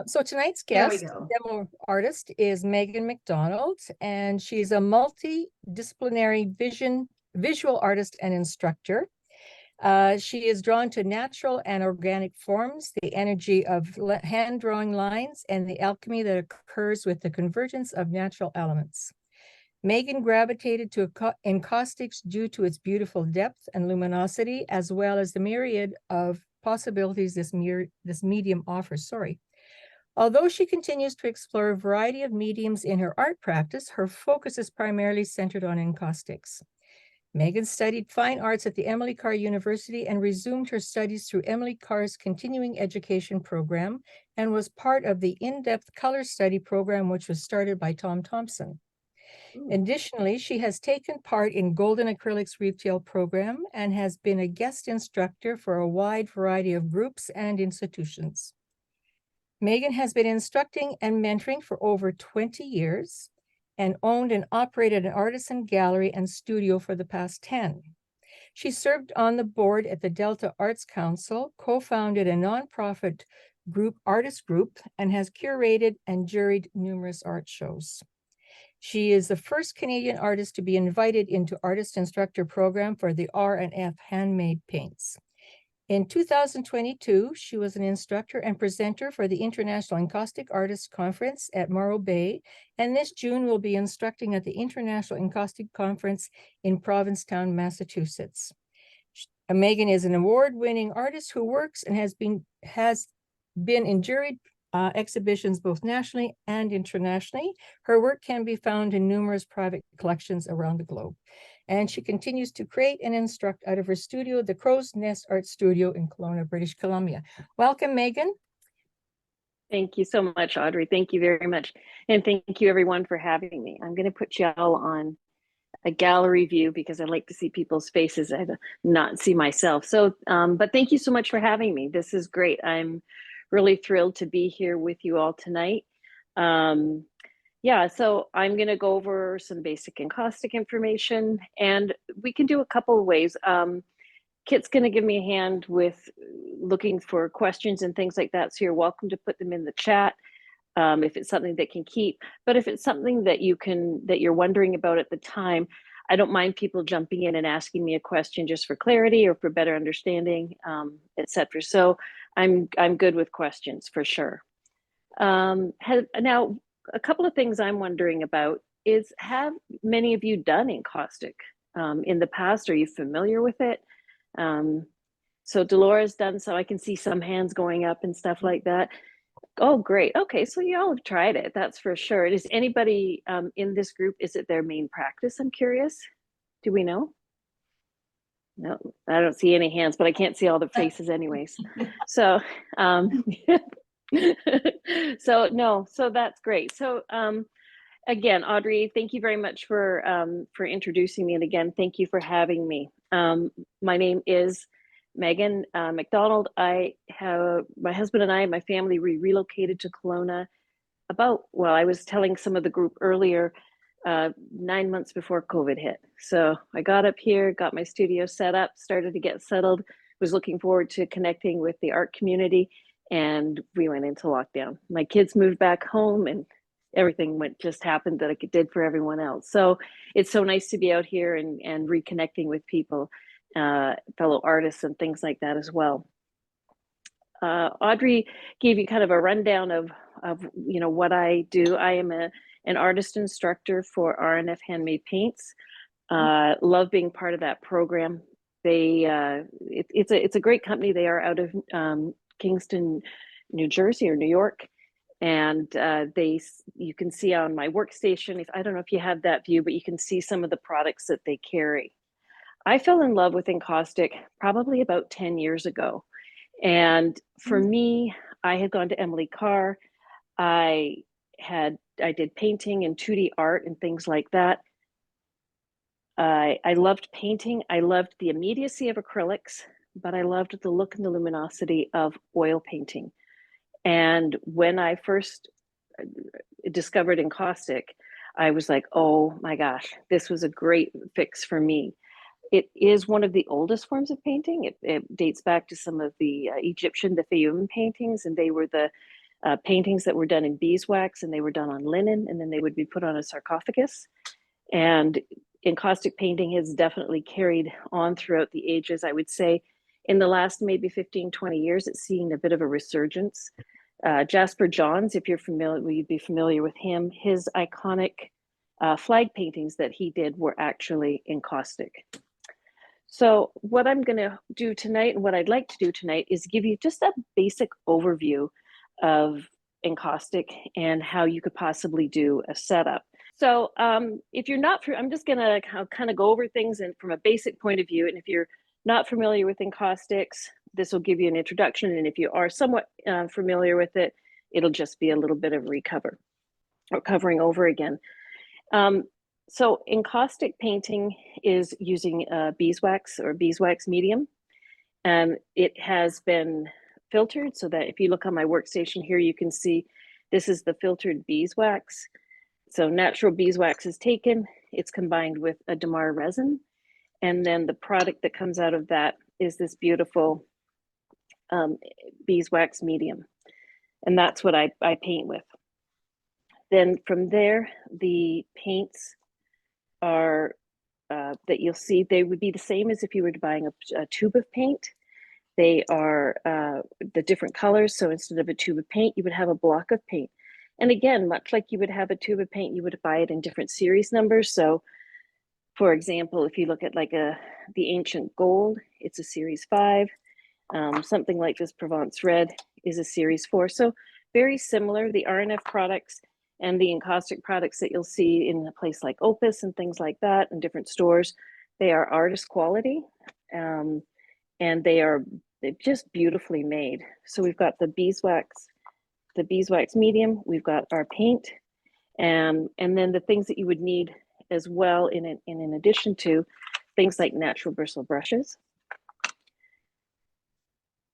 So tonight's There we guest, go. demo artist, is Megan MacDonald, and she's a multidisciplinary visual artist and instructor. She is drawn to natural and organic forms, the energy of hand-drawing lines, and the alchemy that occurs with the convergence of natural elements. Megan gravitated to Encaustics due to its beautiful depth and luminosity, as well as the myriad of possibilities this medium offers. Although she continues to explore a variety of mediums in her art practice, her focus is primarily centered on encaustics. Megan studied fine arts at the Emily Carr University and resumed her studies through Emily Carr's continuing education program and was part of the in-depth color study program, which was started by Tom Thompson. Additionally, she has taken part in Golden Acrylics Retail Program and has been a guest instructor for a wide variety of groups and institutions. Megan has been instructing and mentoring for over 20 years and owned and operated an artisan gallery and studio for the past 10. She served on the board at the Delta Arts Council, co-founded a nonprofit group, artist group, and has curated and juried numerous art shows. She is the first Canadian artist to be invited into Artist Instructor Program for the R&F Handmade Paints. In 2022, she was an instructor and presenter for the International Encaustic Artists Conference at Morro Bay, and this June will be instructing at the International Encaustic Conference in Provincetown, Massachusetts. Megan is an award-winning artist who works and has been in juried exhibitions both nationally and internationally. Her work can be found in numerous private collections around the globe. And she continues to create and instruct out of her studio, the Crow's Nest Art Studio in Kelowna, British Columbia. Welcome, Megan. Thank you so much, Audrey. Thank you very much. And thank you everyone for having me. I'm going to put y'all on a gallery view because I like to see people's faces. I not see myself. So, but thank you so much for having me. This is great. I'm really thrilled to be here with you all tonight. Yeah, so I'm going to go over some basic encaustic information, and we can do a couple of ways. Kit's going to give me a hand with looking for questions and things like that, so you're welcome to put them in the chat if it's something that can keep. But if it's something that you're wondering about at the time, I don't mind people jumping in and asking me a question just for clarity or for better understanding, etc. So I'm good with questions for sure. Now, a couple of things I'm wondering about is, have many of you done encaustic in the past? Are you familiar with it? So Dolores done, so I can see some hands going up and stuff like that. Oh, great. Okay, so you all have tried it, that's for sure. Is anybody in this group, is it their main practice? I'm curious. Do we know? No, I don't see any hands, but I can't see all the faces anyways. So, so that's great. So again, Audrey, thank you very much for introducing me. And again, thank you for having me. My name is Megan MacDonald. I have my husband and I and my family, we relocated to Kelowna I was telling some of the group earlier, 9 months before COVID hit. So I got up here, got my studio set up, started to get settled, was looking forward to connecting with the art community, and we went into lockdown. My kids moved back home and everything just happened that it did for everyone else. So it's so nice to be out here and reconnecting with people, fellow artists and things like that as well. Audrey gave you kind of a rundown of what I do. I am an artist instructor for R&F Handmade Paints. Love being part of that program. It's a great company. They are out of Kingston, New Jersey or New York. And you can see on my workstation, I don't know if you have that view, but you can see some of the products that they carry. I fell in love with encaustic probably about 10 years ago. And for me, I had gone to Emily Carr. I did painting and 2D art and things like that. I loved painting. I loved the immediacy of acrylics, but I loved the look and the luminosity of oil painting. And when I first discovered encaustic, I was like, oh my gosh, this was a great fix for me. It is one of the oldest forms of painting. It dates back to some of the Egyptian, the Fayum paintings, and they were the paintings that were done in beeswax, and they were done on linen, and then they would be put on a sarcophagus. And encaustic painting has definitely carried on throughout the ages. I would say in the last maybe 15, 20 years, it's seen a bit of a resurgence. Jasper Johns, if you're familiar, you'd be familiar with him. His iconic flag paintings that he did were actually encaustic. So what I'm going to do tonight, and what I'd like to do tonight, is give you just a basic overview of encaustic and how you could possibly do a setup. So if you're not, I'm just going to kind of go over things and from a basic point of view. And if you're not familiar with encaustics, this will give you an introduction. And if you are somewhat familiar with it, it'll just be a little bit of recover or covering over again. So encaustic painting is using beeswax or beeswax medium. And it has been filtered so that if you look on my workstation here, you can see this is the filtered beeswax. So natural beeswax is taken, it's combined with a damar resin, and then the product that comes out of that is this beautiful beeswax medium. And that's what I paint with. Then from there, the paints are that you'll see, they would be the same as if you were buying a tube of paint. They are the different colors. So instead of a tube of paint, you would have a block of paint. And again, much like you would have a tube of paint, you would buy it in different series numbers. So for example, if you look at like the ancient gold, it's a series 5. Something like this Provence red is a series 4. So very similar. The RNF products and the encaustic products that you'll see in a place like Opus and things like that in different stores, they are artist quality, and they're just beautifully made. So we've got the beeswax medium, we've got our paint, and then the things that you would need as well in addition to things like natural bristle brushes.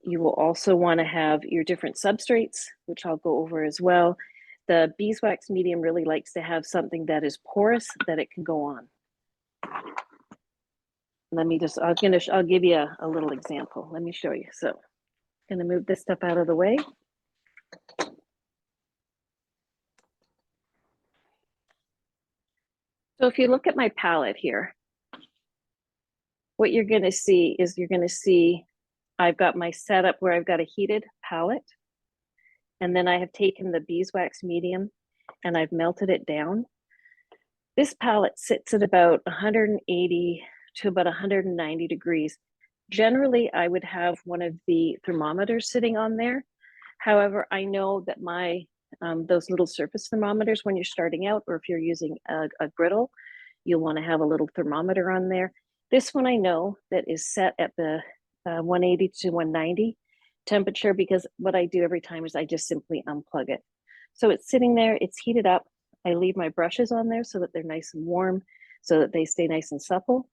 You will also want to have your different substrates, which I'll go over as well. The beeswax medium really likes to have something that is porous that it can go on. Let me just, I'll give you a little example. Let me show you. So I'm going to move this stuff out of the way. So if you look at my palette here, what you're going to see is I've got my setup where I've got a heated palette. And then I have taken the beeswax medium and I've melted it down. This palette sits at about 180 to about 190 degrees. Generally, I would have one of the thermometers sitting on there. However, I know that my those little surface thermometers, when you're starting out, or if you're using a griddle, you'll want to have a little thermometer on there. This one I know that is set at the 180 to 190 temperature, because what I do every time is I just simply unplug it. So it's sitting there, it's heated up. I leave my brushes on there so that they're nice and warm, so that they stay nice and supple.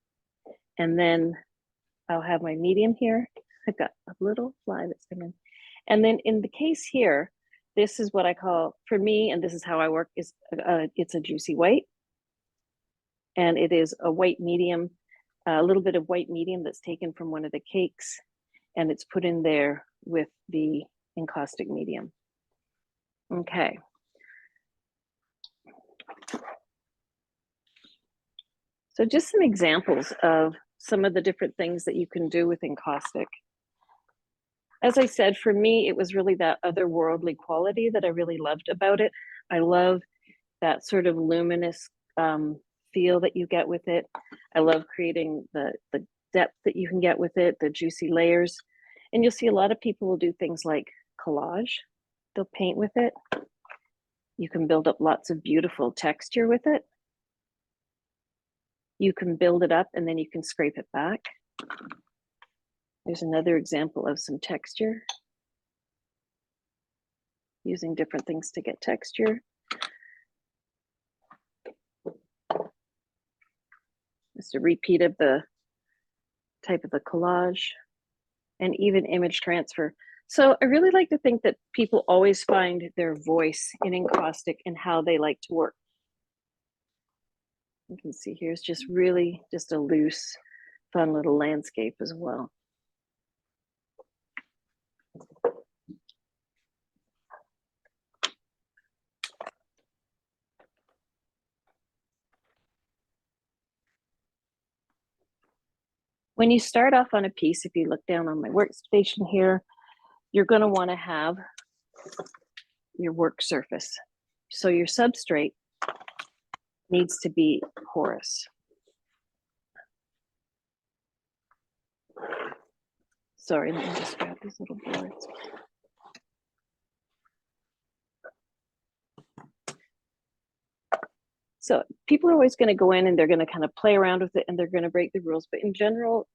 And then I'll have my medium here. I've got a little fly that's coming. And then in the case here, this is what I call, for me, and this is how I work, is it's a juicy white. And it is a white medium, a little bit of white medium that's taken from one of the cakes, and it's put in there with the encaustic medium. Okay. So just some examples of some of the different things that you can do with encaustic. As I said, for me, it was really that otherworldly quality that I really loved about it. I love that sort of luminous feel that you get with it. I love creating the depth that you can get with it, the juicy layers. And you'll see a lot of people will do things like collage. They'll paint with it. You can build up lots of beautiful texture with it. You can build it up and then you can scrape it back. There's another example of some texture. Using different things to get texture. Just a repeat of the type of the collage, and even image transfer. So I really like to think that people always find their voice in encaustic and how they like to work. You can see here's just really just a loose, fun little landscape as well. When you start off on a piece, if you look down on my workstation here, you're going to want to have your work surface. So your substrate needs to be porous. Sorry, let me just grab these little boards. So people are always going to go in and they're going to kind of play around with it and they're going to break the rules. But in general,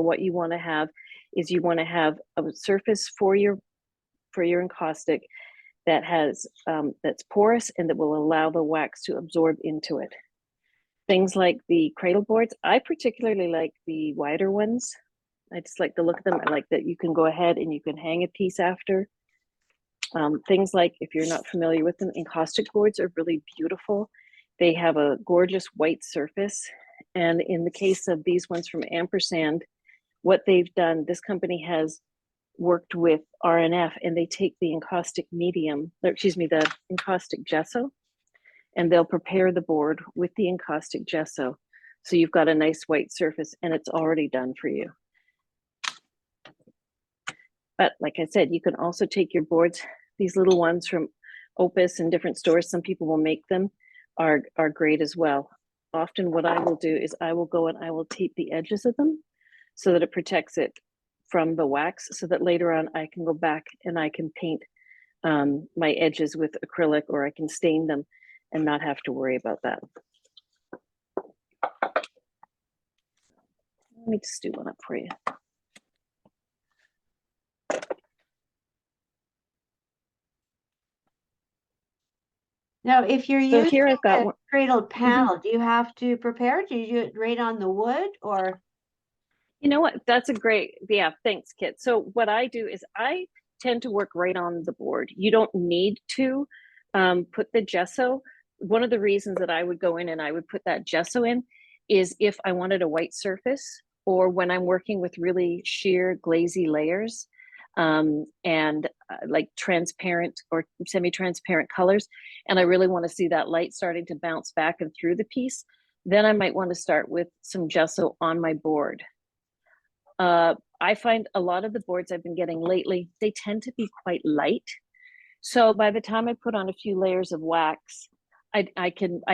what you want to have is you want to have a surface for your encaustic that has that's porous and that will allow the wax to absorb into it. Things like the cradle boards, I particularly like the wider ones. I just like the look of them. I like that you can go ahead and you can hang a piece after. Things like, if you're not familiar with them, encaustic boards are really beautiful. They have a gorgeous white surface. And in the case of these ones from Ampersand, what they've done, this company has worked with RNF and they take the encaustic medium, or excuse me, the encaustic gesso, and they'll prepare the board with the encaustic gesso. So you've got a nice white surface and it's already done for you. But like I said, you can also take your boards, these little ones from Opus and different stores, some people will make them, are great as well. Often what I will do is I will go and I will tape the edges of them so that it protects it from the wax, so that later on I can go back and I can paint my edges with acrylic, or I can stain them and not have to worry about that. Let me just do one up for you. Now, if you're So using here I've got a one. cradled panel, do you have to prepare? Do you do it right on the wood, or? You know what? That's a great, yeah, thanks, Kit. So what I do is I tend to work right on the board. You don't need to put the gesso. One of the reasons that I would go in and I would put that gesso in is if I wanted a white surface, or when I'm working with really sheer glazy layers and like transparent or semi-transparent colors, and I really want to see that light starting to bounce back and through the piece, then I might want to start with some gesso on my board. I find a lot of the boards I've been getting lately, they tend to be quite light. So by the time I put on a few layers of wax, I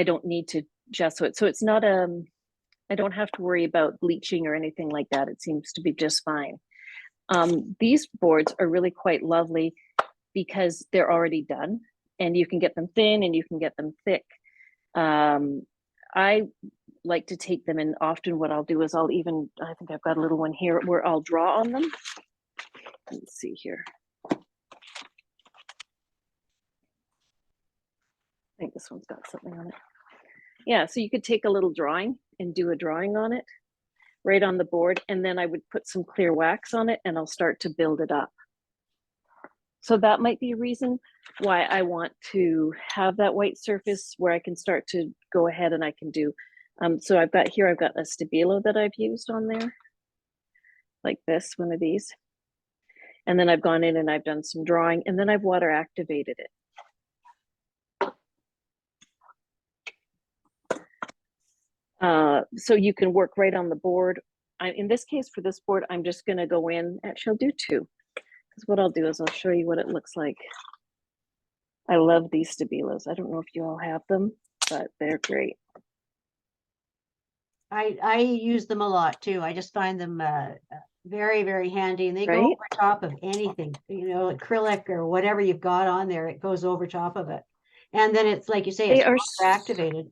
don't need to gesso it. So it's not, I don't have to worry about bleaching or anything like that. It seems to be just fine. These boards are really quite lovely because they're already done and you can get them thin and you can get them thick. I like to take them, and often what I'll do is I think I've got a little one here where I'll draw on them. Let's see here. I think this one's got something on it. Yeah, so you could take a little drawing and do a drawing on it right on the board, and then I would put some clear wax on it and I'll start to build it up. So that might be a reason why I want to have that white surface where I can start to go ahead and I can do. So I've got a stabilo that I've used on there, like this, one of these. And then I've gone in and I've done some drawing, and then I've water activated it. So you can work right on the board. In this case, for this board, I'm just gonna go in, actually I'll do two. Because what I'll do is I'll show you what it looks like. I love these stabilos. I don't know if you all have them, but they're great. I use them a lot too. I just find them very, very handy, and they Right? go over top of anything, you know, acrylic or whatever you've got on there, it goes over top of it. And then it's like you say, it's water activated.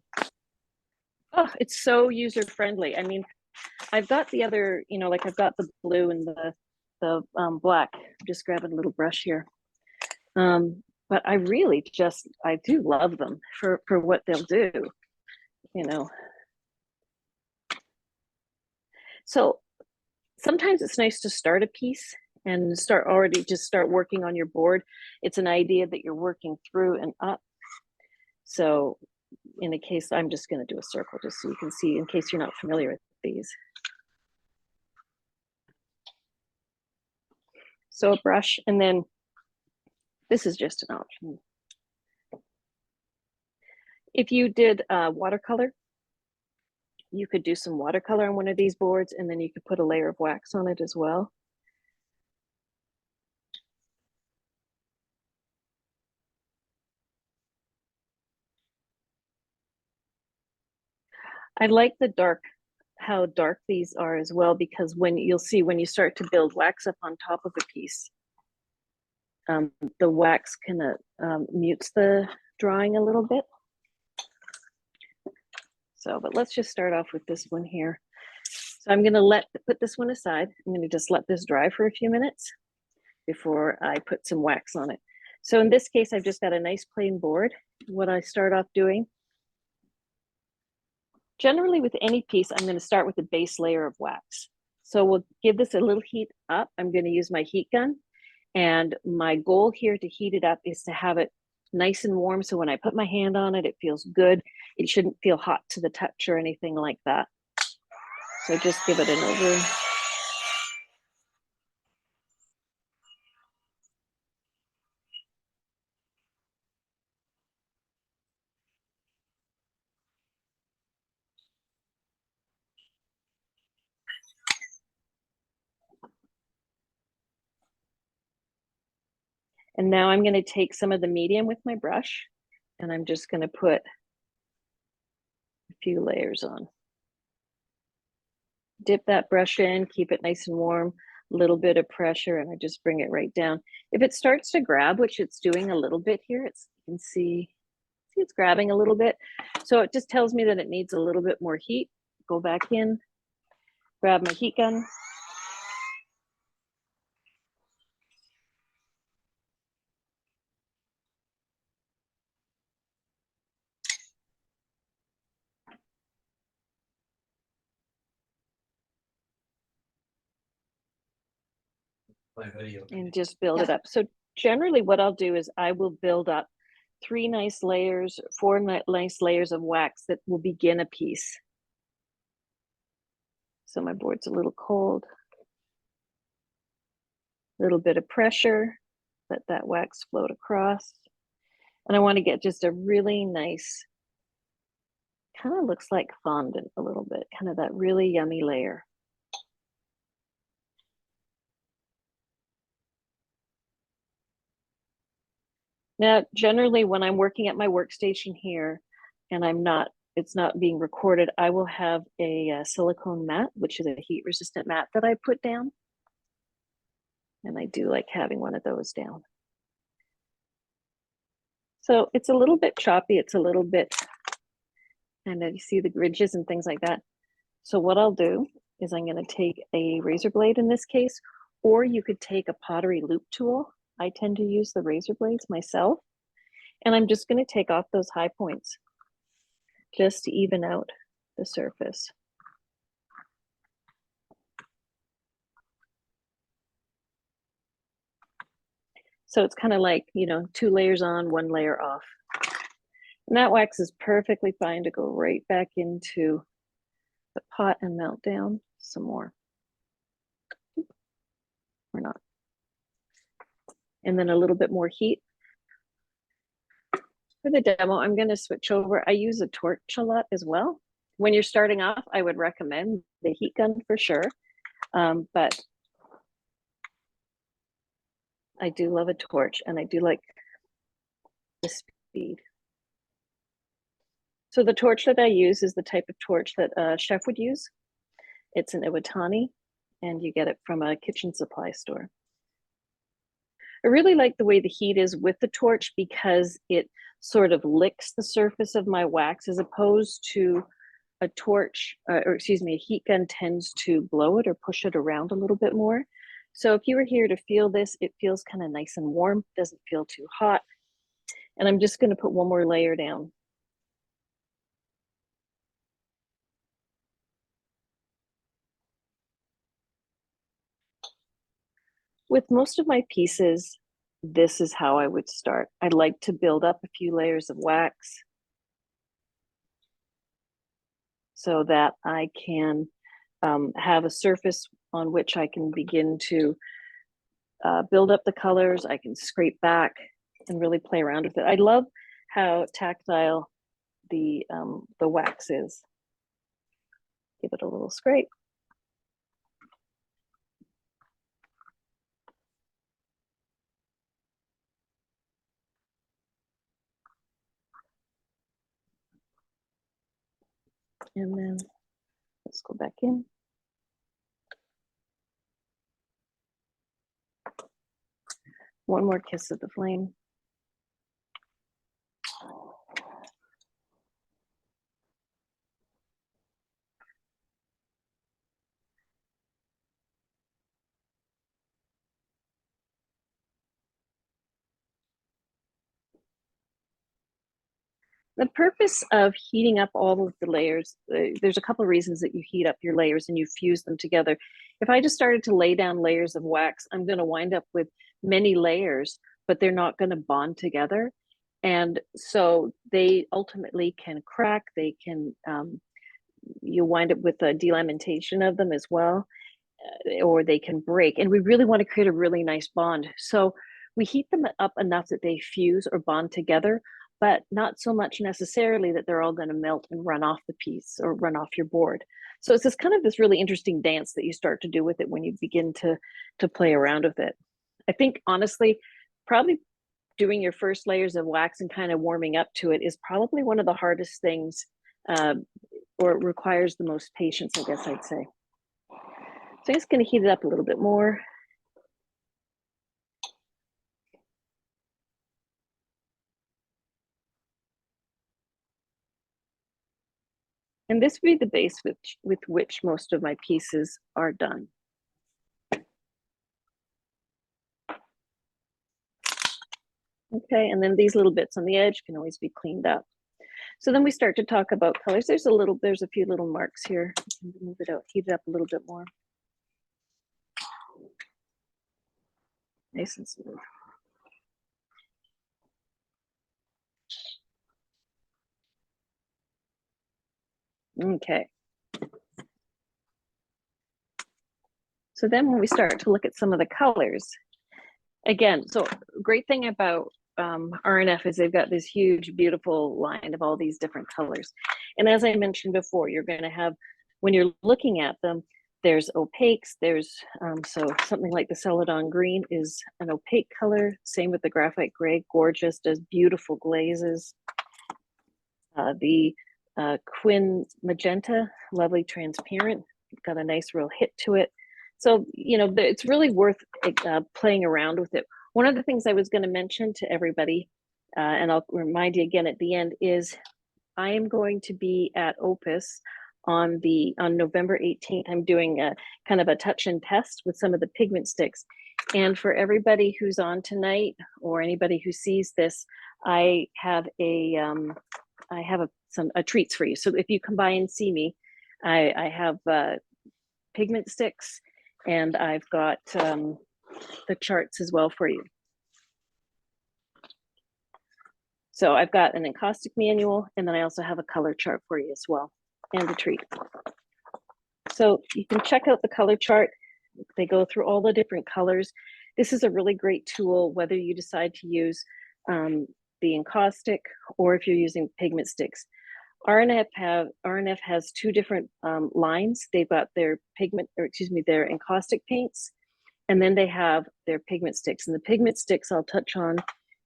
Oh, it's so user friendly. I mean, I've got the other, you know, like I've got the blue and the black. I'm just grabbing a little brush here. But I really I do love them for what they'll do, you know. So sometimes it's nice to start a piece and start working on your board. It's an idea that you're working through and up. So in a case, I'm just going to do a circle just so you can see, in case you're not familiar with these. So a brush, and then this is just an option. If you did watercolor, you could do some watercolor on one of these boards, and then you could put a layer of wax on it as well. I like the dark, how dark these are as well, because when you'll see when you start to build wax up on top of a piece, the wax kind of mutes the drawing a little bit. So, but let's just start off with this one here. So I'm gonna put this one aside. I'm gonna just let this dry for a few minutes before I put some wax on it. So in this case, I've just got a nice plain board. What I start off doing, generally with any piece, I'm gonna start with a base layer of wax. So we'll give this a little heat up. I'm gonna use my heat gun. And my goal here to heat it up is to have it nice and warm. So when I put my hand on it, it feels good. It shouldn't feel hot to the touch or anything like that. So just give it an over. And now I'm going to take some of the medium with my brush, and I'm just going to put a few layers on. Dip that brush in, keep it nice and warm, a little bit of pressure, and I just bring it right down. If it starts to grab, which it's doing a little bit here, you can see it's grabbing a little bit. So it just tells me that it needs a little bit more heat. Go back in, grab my heat gun. And just build it up. So generally what I'll do is I will build up 4 nice layers of wax that will begin a piece. So my board's a little cold. A little bit of pressure, let that wax float across. And I want to get just a really nice, kind of looks like fondant a little bit, kind of that really yummy layer. Now, generally when I'm working at my workstation here and it's not being recorded, I will have a silicone mat, which is a heat resistant mat that I put down. And I do like having one of those down. So it's a little bit choppy. It's a little bit, and you see the ridges and things like that. So what I'll do is I'm going to take a razor blade in this case, or you could take a pottery loop tool. I tend to use the razor blades myself. And I'm just going to take off those high points just to even out the surface. So it's kind of like, 2 layers on, 1 layer off. And that wax is perfectly fine to go right back into the pot and melt down some more. Or not. And then a little bit more heat. For the demo, I'm going to switch over. I use a torch a lot as well. When you're starting off, I would recommend the heat gun for sure. But I do love a torch, and I do like the speed. So the torch that I use is the type of torch that a chef would use. It's an Iwatani, and you get it from a kitchen supply store. I really like the way the heat is with the torch because it sort of licks the surface of my wax, as opposed to a torch, a heat gun tends to blow it or push it around a little bit more. So if you were here to feel this, it feels kind of nice and warm, doesn't feel too hot. And I'm just going to put 1 more layer down. With most of my pieces, this is how I would start. I like to build up a few layers of wax so that I can have a surface on which I can begin to build up the colors. I can scrape back and really play around with it. I love how tactile the wax is. Give it a little scrape. And then let's go back in. One more kiss of the flame. The purpose of heating up all of the layers, there's a couple of reasons that you heat up your layers and you fuse them together. If I just started to lay down layers of wax, I'm going to wind up with many layers, but they're not going to bond together. And so they ultimately can crack, they can, you wind up with a delamentation of them as well, or they can break. And we really want to create a really nice bond. So we heat them up enough that they fuse or bond together, but not so much necessarily that they're all going to melt and run off the piece or run off your board. So it's this kind of this really interesting dance that you start to do with it when you begin to play around with it. I think honestly, probably doing your first layers of wax and kind of warming up to it is probably one of the hardest things, or it requires the most patience, I guess I'd say. So I'm just going to heat it up a little bit more. And this would be the base with which most of my pieces are done. Okay, and then these little bits on the edge can always be cleaned up. So then we start to talk about colors. There's a few little marks here. Move it out, heat it up a little bit more. Nice and smooth. Okay. So then when we start to look at some of the colors, again, so great thing about RNF is they've got this huge, beautiful line of all these different colors. And as I mentioned before, you're going to have, when you're looking at them, there's opaques, there's, so something like the Celadon green is an opaque color. Same with the graphite gray, gorgeous, does beautiful glazes. The Quin magenta, lovely transparent, got a nice real hit to it. So, you know, it's really worth playing around with it. One of the things I was going to mention to everybody, and I'll remind you again at the end, is I am going to be at Opus on November 18th. I'm doing a kind of a touch and test with some of the pigment sticks. And for everybody who's on tonight or anybody who sees this, I have some treats for you. So if you come by and see me, I have pigment sticks, and I've got the charts as well for you. So I've got an encaustic manual, and then I also have a color chart for you as well, and a treat. So you can check out the color chart. They go through all the different colors. This is a really great tool, whether you decide to use the encaustic or if you're using pigment sticks. RNF has two different lines. They've got their their encaustic paints, and then they have their pigment sticks. And the pigment sticks I'll touch on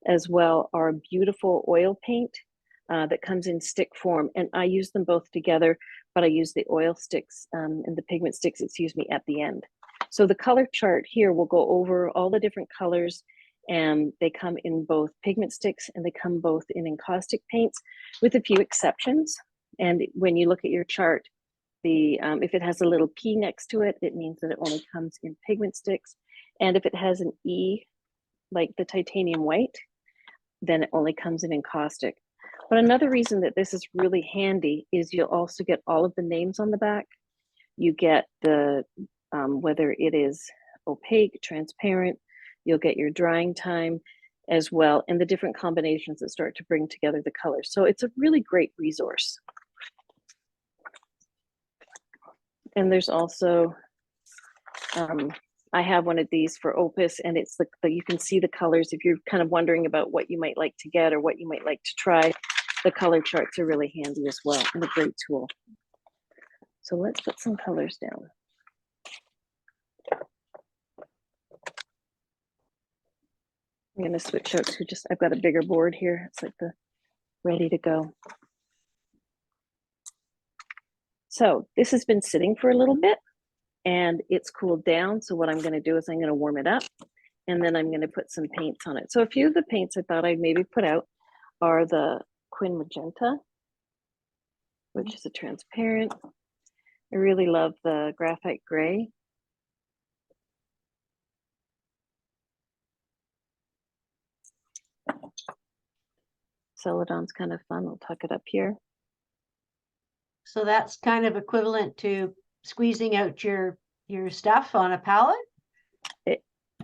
as well are a beautiful oil paint that comes in stick form. And I use them both together, but I use the oil sticks and the pigment sticks, at the end. So the color chart here will go over all the different colors, and they come in both pigment sticks and they come both in encaustic paints, with a few exceptions. And when you look at your chart, if it has a little P next to it, it means that it only comes in pigment sticks. And if it has an E, like the titanium white, then it only comes in encaustic. But another reason that this is really handy is you'll also get all of the names on the back. You get the, whether it is opaque, transparent, you'll get your drying time as well, and the different combinations that start to bring together the colors. So it's a really great resource. And there's also, I have one of these for Opus, and it's you can see the colors. If you're kind of wondering about what you might like to get or what you might like to try, the color charts are really handy as well, and a great tool. So let's put some colors down. I'm going to switch out to I've got a bigger board here. It's like ready to go. So this has been sitting for a little bit and it's cooled down. So what I'm going to do is I'm going to warm it up and then I'm going to put some paints on it. So a few of the paints I thought I'd maybe put out are the Quin Magenta, which is a transparent. I really love the Graphite Gray. Celadon's kind of fun. I'll tuck it up here. So that's kind of equivalent to squeezing out your stuff on a palette?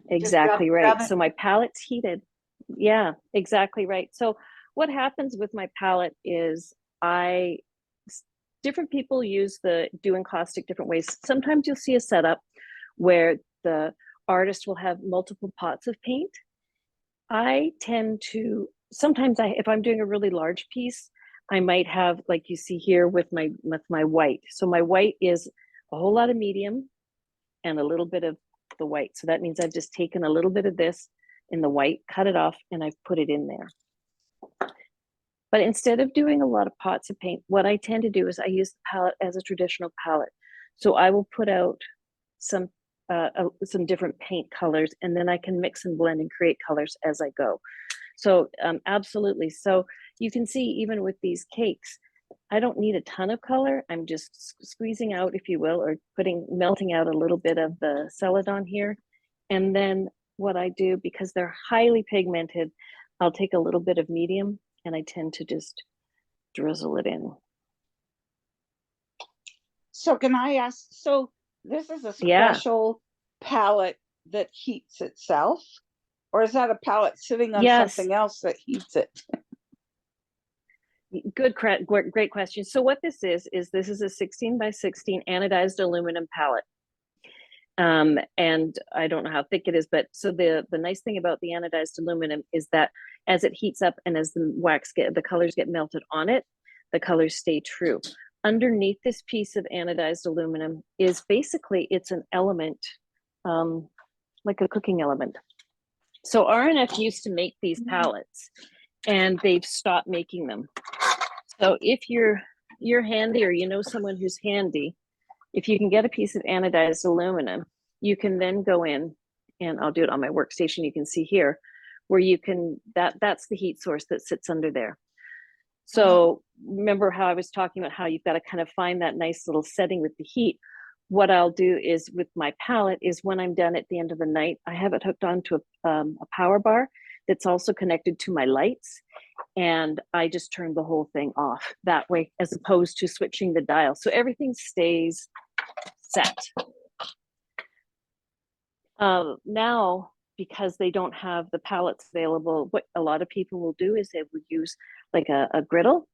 Exactly right. Rub so my palette's heated. Yeah, exactly right. So what happens with my palette is different people do encaustic different ways. Sometimes you'll see a setup where the artist will have multiple pots of paint. I tend to, sometimes if I'm doing a really large piece, I might have, like you see here with my white. So my white is a whole lot of medium and a little bit of the white. So that means I've just taken a little bit of this in the white, cut it off, and I've put it in there. But instead of doing a lot of pots of paint, what I tend to do is I use the palette as a traditional palette. So I will put out some different paint colors, and then I can mix and blend and create colors as I go. So absolutely. So you can see even with these cakes, I don't need a ton of color. I'm just squeezing out, if you will, or melting out a little bit of the Celadon here. And then what I do, because they're highly pigmented, I'll take a little bit of medium and I tend to just drizzle it in. So can I ask, so this is a special palette that heats itself? Or is that a palette sitting on something else that heats it? Great question. So what this is this is a 16 by 16 anodized aluminum palette. And I don't know how thick it is, but so the nice thing about the anodized aluminum is that as it heats up and as the colors get melted on it, the colors stay true. Underneath this piece of anodized aluminum is basically, it's an element, like a cooking element. So RNF used to make these palettes and they've stopped making them. So if you're handy or you know someone who's handy, if you can get a piece of anodized aluminum, you can then go in, and I'll do it on my workstation, you can see here, where you can, that's the heat source that sits under there. So remember how I was talking about how you've got to kind of find that nice little setting with the heat. What I'll do is with my palette is when I'm done at the end of the night, I have it hooked onto a power bar that's also connected to my lights. And I just turn the whole thing off that way, as opposed to switching the dial. So everything stays set. Now, because they don't have the palettes available, what a lot of people will do is they would use like a griddle,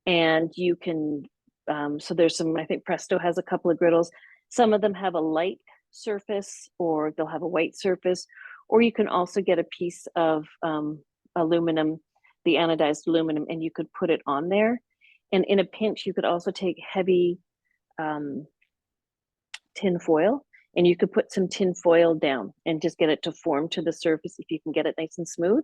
and you can, so there's some, I think Presto has a couple of griddles. Some of them have a light surface or they'll have a white surface, or you can also get a piece of aluminum, the anodized aluminum, and you could put it on there. And in a pinch, you could also take heavy tin foil, and you could put some tin foil down and just get it to form to the surface if you can get it nice and smooth.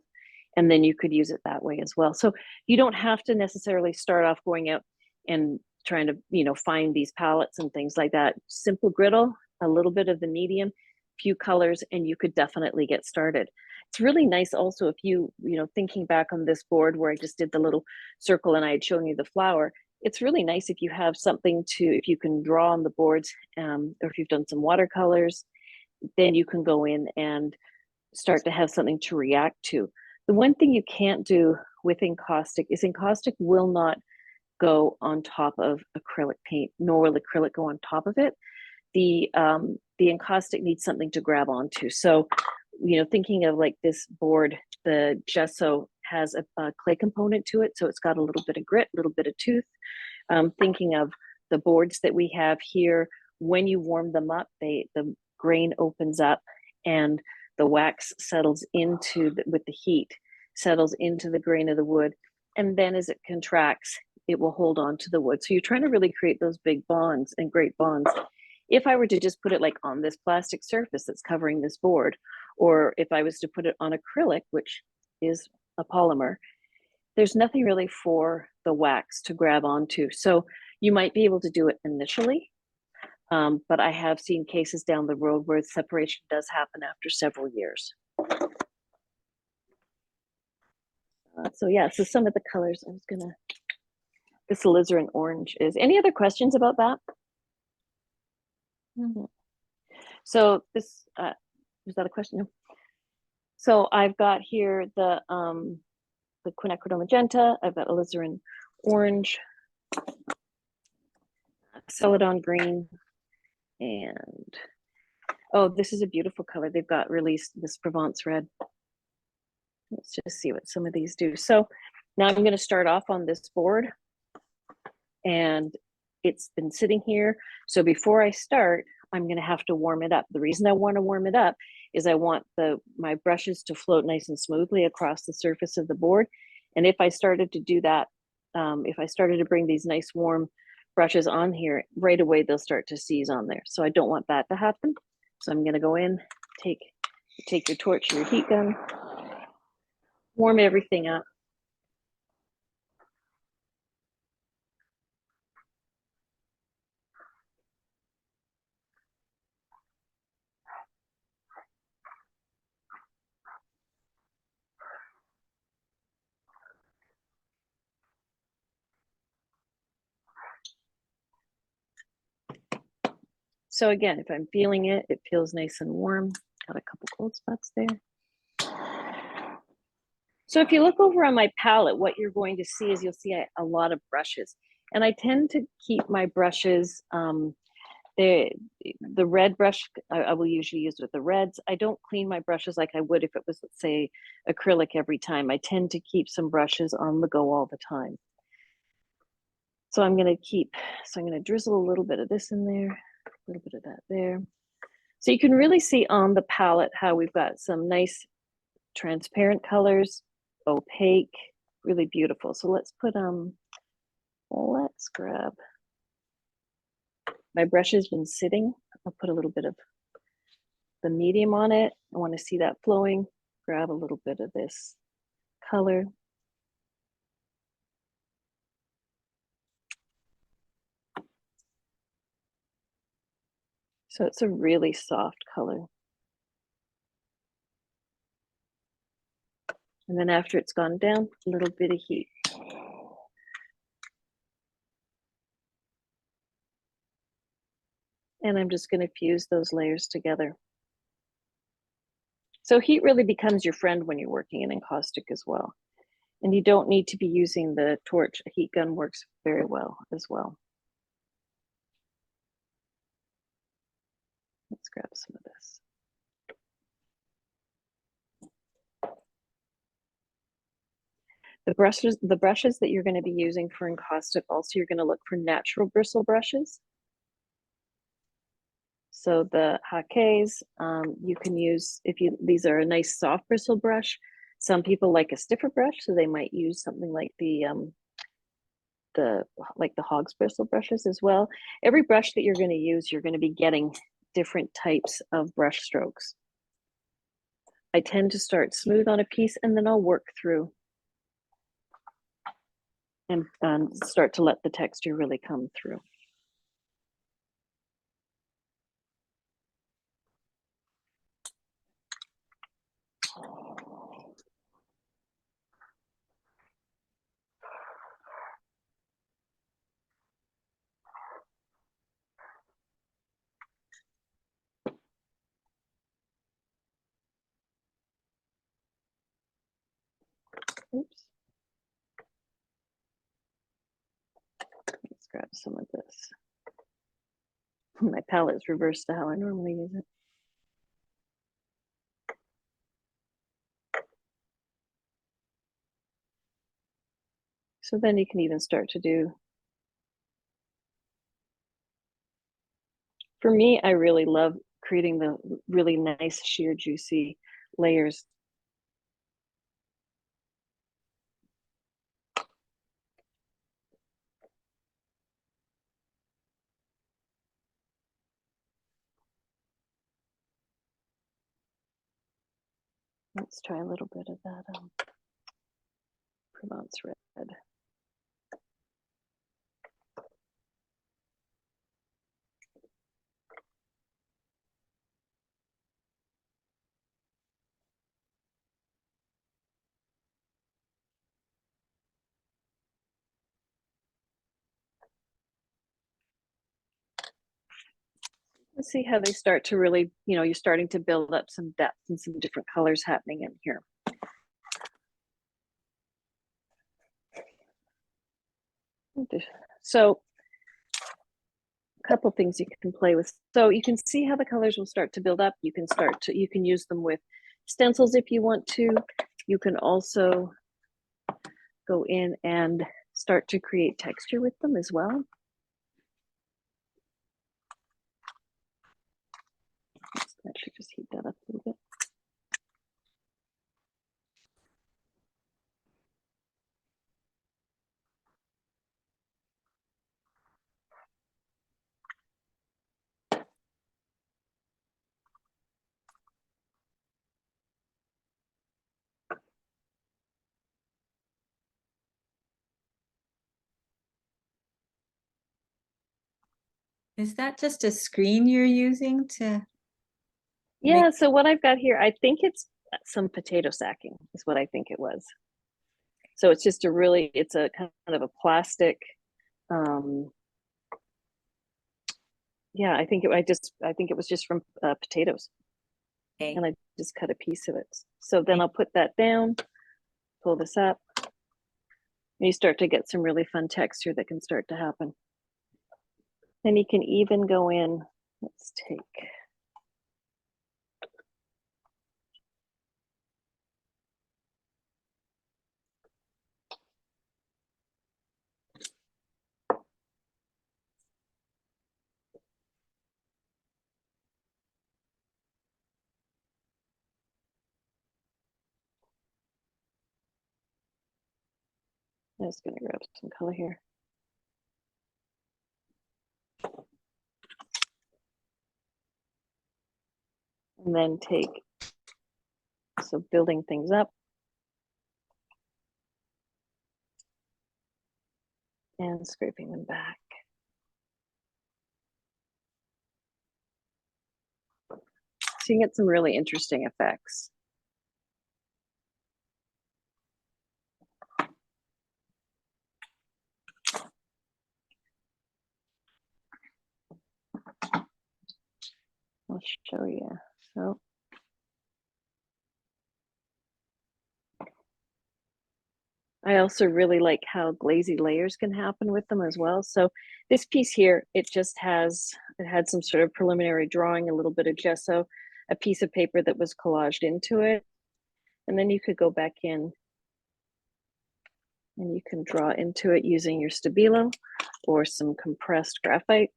And then you could use it that way as well. So you don't have to necessarily start off going out and trying to, you know, find these palettes and things like that. Simple griddle, a little bit of the medium, few colors, and you could definitely get started. It's really nice also if you know, thinking back on this board where I just did the little circle and I had shown you the flower, it's really nice if you have something if you can draw on the boards, or if you've done some watercolors, then you can go in and start to have something to react to. The one thing you can't do with encaustic is encaustic will not go on top of acrylic paint, nor will acrylic go on top of it. The encaustic needs something to grab onto. So, you know, thinking of like this board, the gesso has a clay component to it. So it's got a little bit of grit, a little bit of tooth. Thinking of the boards that we have here, when you warm them up, the grain opens up and the wax settles into, with the heat, settles into the grain of the wood. And then as it contracts, it will hold on to the wood. So you're trying to really create those big bonds and great bonds. If I were to just put it like on this plastic surface that's covering this board, or if I was to put it on acrylic, which is a polymer, there's nothing really for the wax to grab onto. So you might be able to do it initially, but I have seen cases down the road where separation does happen after several years. So yeah, so some of the colors I was gonna, this alizarin orange is, any other questions about that? So this, was that a question? No. So I've got here the quinacridone magenta, I've got alizarin orange, celadon green, and oh, this is a beautiful color. They've got released this Provence red. Let's just see what some of these do. So now I'm going to start off on this board, and it's been sitting here. So before I start, I'm going to have to warm it up. The reason I want to warm it up is I want my brushes to float nice and smoothly across the surface of the board. And if I started to do that, if I started to bring these nice warm brushes on here, right away they'll start to seize on there. So I don't want that to happen. So I'm going to go in, take your torch, your heat gun, warm everything up. So again, if I'm feeling it, it feels nice and warm. Got a couple cold spots there. So if you look over on my palette, what you're going to see is you'll see a lot of brushes. And I tend to keep my brushes, the red brush, I will usually use with the reds. I don't clean my brushes like I would if it was, let's say, acrylic every time. I tend to keep some brushes on the go all the time. So I'm going to drizzle a little bit of this in there, a little bit of that there. So you can really see on the palette how we've got some nice transparent colors, opaque, really beautiful. So let's put, let's grab, my brush has been sitting. I'll put a little bit of the medium on it. I want to see that flowing. Grab a little bit of this color. So it's a really soft color. And then after it's gone down, a little bit of heat. And I'm just going to fuse those layers together. So heat really becomes your friend when you're working in encaustic as well. And you don't need to be using the torch. A heat gun works very well as well. Let's grab some of this. The brushes that you're going to be using for encaustic, also you're going to look for natural bristle brushes. So the Hakes, you can use, these are a nice soft bristle brush. Some people like a stiffer brush, so they might use something like the hog's bristle brushes as well. Every brush that you're going to use, you're going to be getting different types of brush strokes. I tend to start smooth on a piece and then I'll work through and start to let the texture really come through. Oops. Let's grab some of this. My palette's reversed to how I normally use it. So then you can even start to do, for me, I really love creating the really nice sheer juicy layers. Let's try a little bit of that Provence red. Let's see how they start to really, you're starting to build up some depth and some different colors happening in here. So a couple things you can play with. So you can see how the colors will start to build up. You can use them with stencils if you want to. You can also go in and start to create texture with them as well. Let's actually just heat that up a little bit. Is that just a screen you're using to? Yeah, so what I've got here, I think it's some potato sacking is what I think it was. So it's just it's a kind of a plastic, yeah, I think it was just from potatoes. Okay. And I just cut a piece of it. So then I'll put that down, pull this up, and you start to get some really fun texture that can start to happen. Then you can even go in, let's take, I'm just gonna grab some color here. And then so building things up. And scraping them back. So you can get some really interesting effects. I'll show you. So I also really like how glazy layers can happen with them as well. So this piece here, it had some sort of preliminary drawing, a little bit of gesso, a piece of paper that was collaged into it. And then you could go back in and you can draw into it using your Stabilo or some compressed graphite.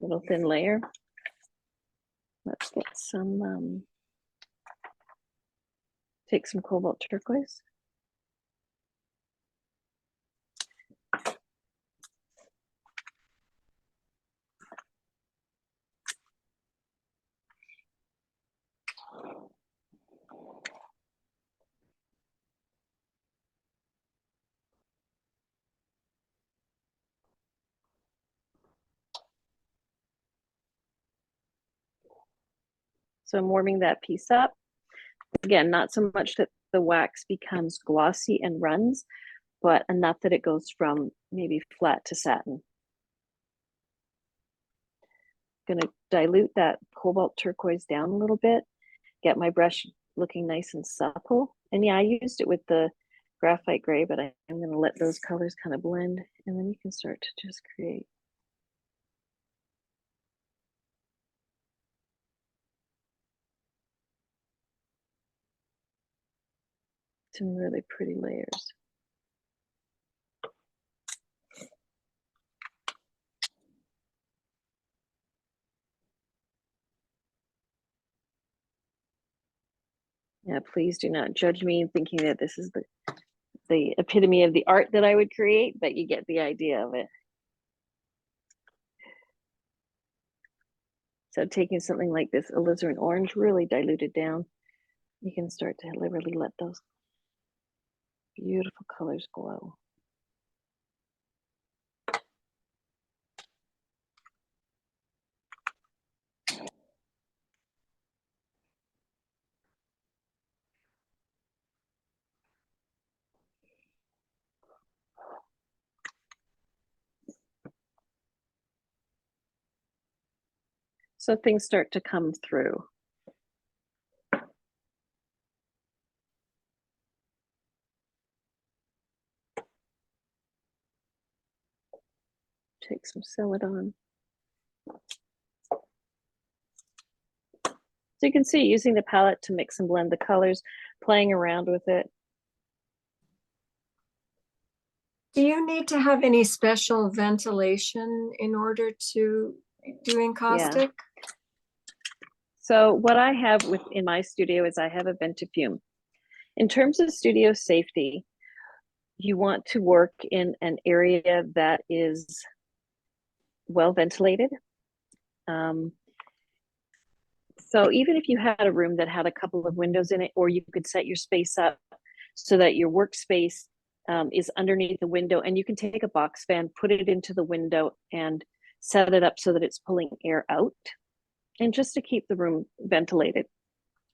Little thin layer. Let's get some, take some cobalt turquoise. So I'm warming that piece up. Again, not so much that the wax becomes glossy and runs, but enough that it goes from maybe flat to satin. Gonna dilute that cobalt turquoise down a little bit, get my brush looking nice and supple. And yeah, I used it with the graphite gray, but I'm gonna let those colors kind of blend, and then you can start to just create. Some really pretty layers. Yeah, please do not judge me thinking that this is the epitome of the art that I would create, but you get the idea of it. So taking something like this alizarin orange, really diluted down, you can start to really let those beautiful colors glow. So things start to come through. Take some Celadon. So you can see using the palette to mix and blend the colors, playing around with it. Do you need to have any special ventilation in order to do encaustic? Yeah. So what I have in my studio is I have a ventifume. In terms of studio safety, you want to work in an area that is well ventilated. So even if you had a room that had a couple of windows in it, or you could set your space up so that your workspace is underneath the window, and you can take a box fan, put it into the window and set it up so that it's pulling air out, and just to keep the room ventilated.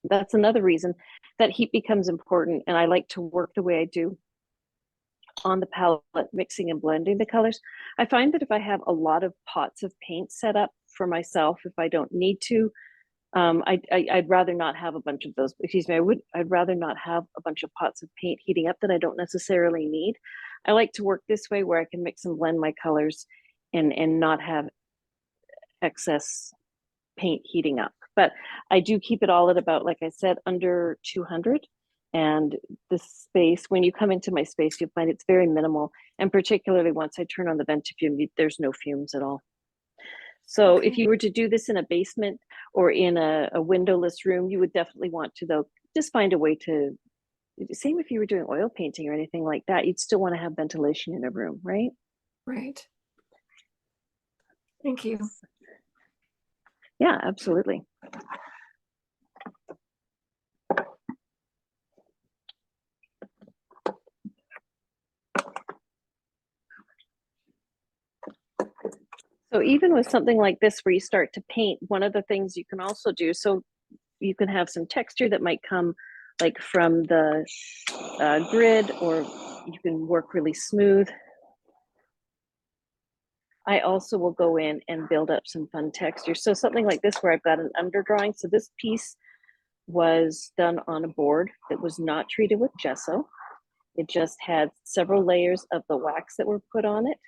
That's another reason that heat becomes important. And I like to work the way I do on the palette, mixing and blending the colors. I find that if I have a lot of pots of paint set up for myself, if I don't need to, I'd rather not have a bunch of those. Excuse me, I'd rather not have a bunch of pots of paint heating up that I don't necessarily need. I like to work this way where I can mix and blend my colors and not have excess paint heating up. But I do keep it all at about, like I said, under 200. And the space, when you come into my space, you'll find it's very minimal. And particularly once I turn on the ventifume, there's no fumes at all. So if you were to do this in a basement or in a windowless room, you would definitely want to, though, just find a way to, same if you were doing oil painting or anything like that, you'd still want to have ventilation in a room, right? Right. Thank you. Yeah, absolutely. So even with something like this, where you start to paint, one of the things you can also do, so you can have some texture that might come like from the grid, or you can work really smooth. I also will go in and build up some fun texture. So something like this, where I've got an underdrawing. So this piece was done on a board that was not treated with gesso. It just had several layers of the wax that were put on it.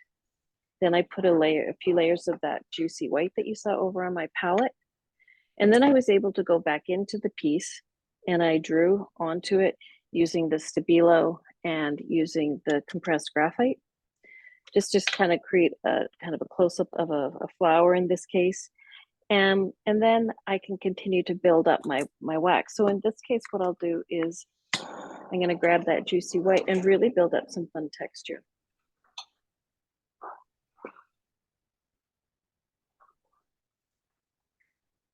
Then I put a few layers of that juicy white that you saw over on my palette. And then I was able to go back into the piece and I drew onto it using the Stabilo and using the compressed graphite. Just kind of create a kind of a close-up of a flower in this case. And then I can continue to build up my wax. So in this case, what I'll do is I'm going to grab that juicy white and really build up some fun texture.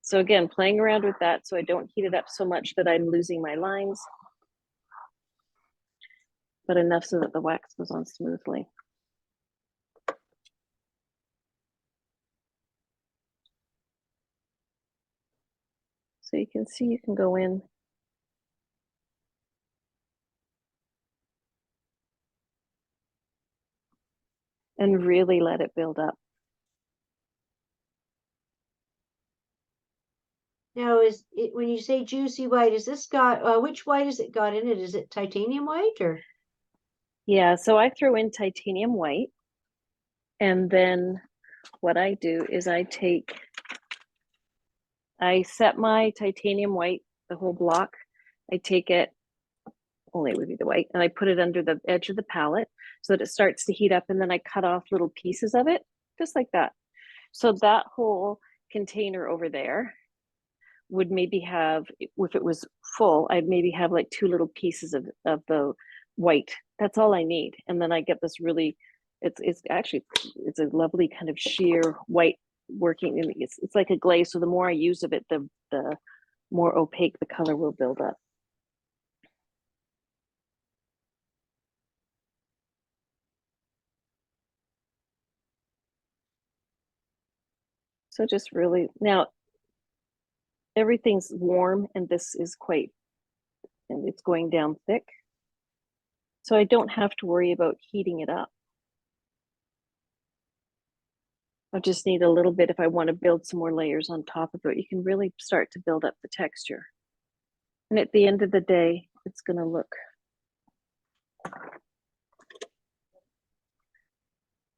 So again, playing around with that so I don't heat it up so much that I'm losing my lines, but enough so that the wax goes on smoothly. So you can see, you can go in and really let it build up. Now, is it, when you say juicy white, is this got, which white has it got in it? Is it titanium white or? Yeah, so I throw in titanium white. And then what I do is I set my titanium white, the whole block. I take it, only it would be the white, and I put it under the edge of the palette so that it starts to heat up, and then I cut off little pieces of it, just like that. So that whole container over there would maybe have, if it was full, I'd maybe have like 2 little pieces of the white. That's all I need. And then I get this really, it's actually, it's a lovely kind of sheer white working. And it's like a glaze. So the more I use of it, the more opaque the color will build up. So just really, now everything's warm and this is quite, and it's going down thick. So I don't have to worry about heating it up. I just need a little bit if I want to build some more layers on top of it. You can really start to build up the texture. And at the end of the day, it's going to look.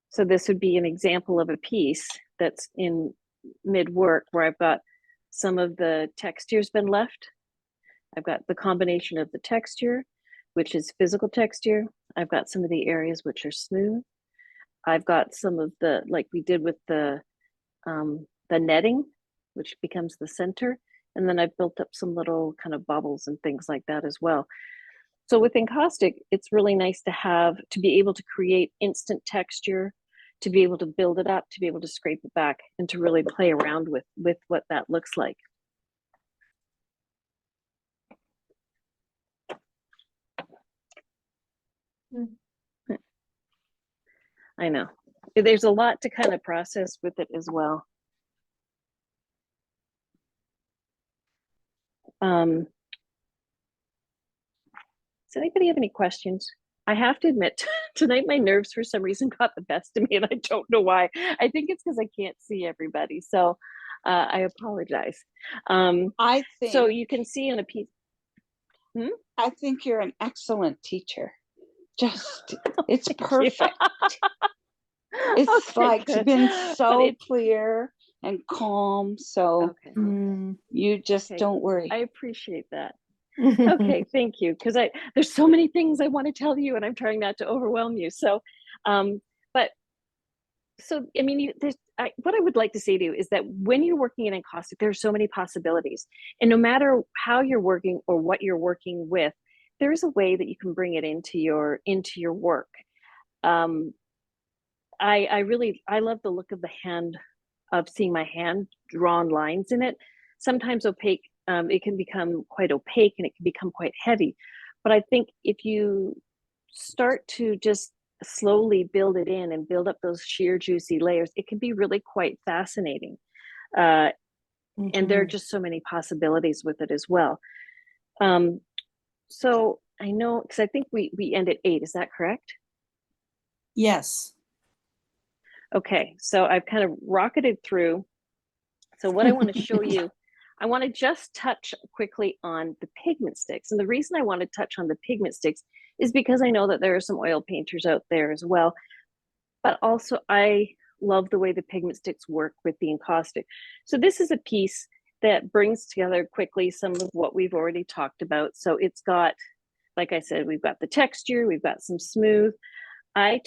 So this would be an example of a piece that's in mid-work where I've got some of the texture's been left. I've got the combination of the texture, which is physical texture. I've got some of the areas which are smooth. I've got some of the, like we did with the netting, which becomes the center. And then I've built up some little kind of bubbles and things like that as well. So with Encaustic, it's really nice to be able to create instant texture, to be able to build it up, to be able to scrape it back, and to really play around with what that looks like. I know. There's a lot to kind of process with it as well. Does anybody have any questions? I have to admit, tonight my nerves for some reason got the best of me, and I don't know why. I think it's because I can't see everybody, so I apologize. I think so. You can see in a piece. I think you're an excellent teacher. Just it's perfect. It's Okay, like good. been so clear and calm. So okay. you just don't worry. I appreciate that. Okay, thank you. Because there's so many things I want to tell you, and I'm trying not to overwhelm you. So, so I mean, what I would like to say to you is that when you're working in Encaustic, there are so many possibilities, and no matter how you're working or what you're working with, there is a way that you can bring it into your work. I love the look of the hand, of seeing my hand drawn lines in it. Sometimes opaque, it can become quite opaque and it can become quite heavy. But I think if you start to just slowly build it in and build up those sheer juicy layers, it can be really quite fascinating. And there are just so many possibilities with it as well. So I know, because I think we end at 8, is that correct? Yes. Okay, so I've kind of rocketed through. So what I want to show you, I want to just touch quickly on the pigment sticks. And the reason I want to touch on the pigment sticks is because I know that there are some oil painters out there as well. But also I love the way the pigment sticks work with the Encaustic. So this is a piece that brings together quickly some of what we've already talked about. So it's got, like I said, we've got the texture, we've got some smooth. I've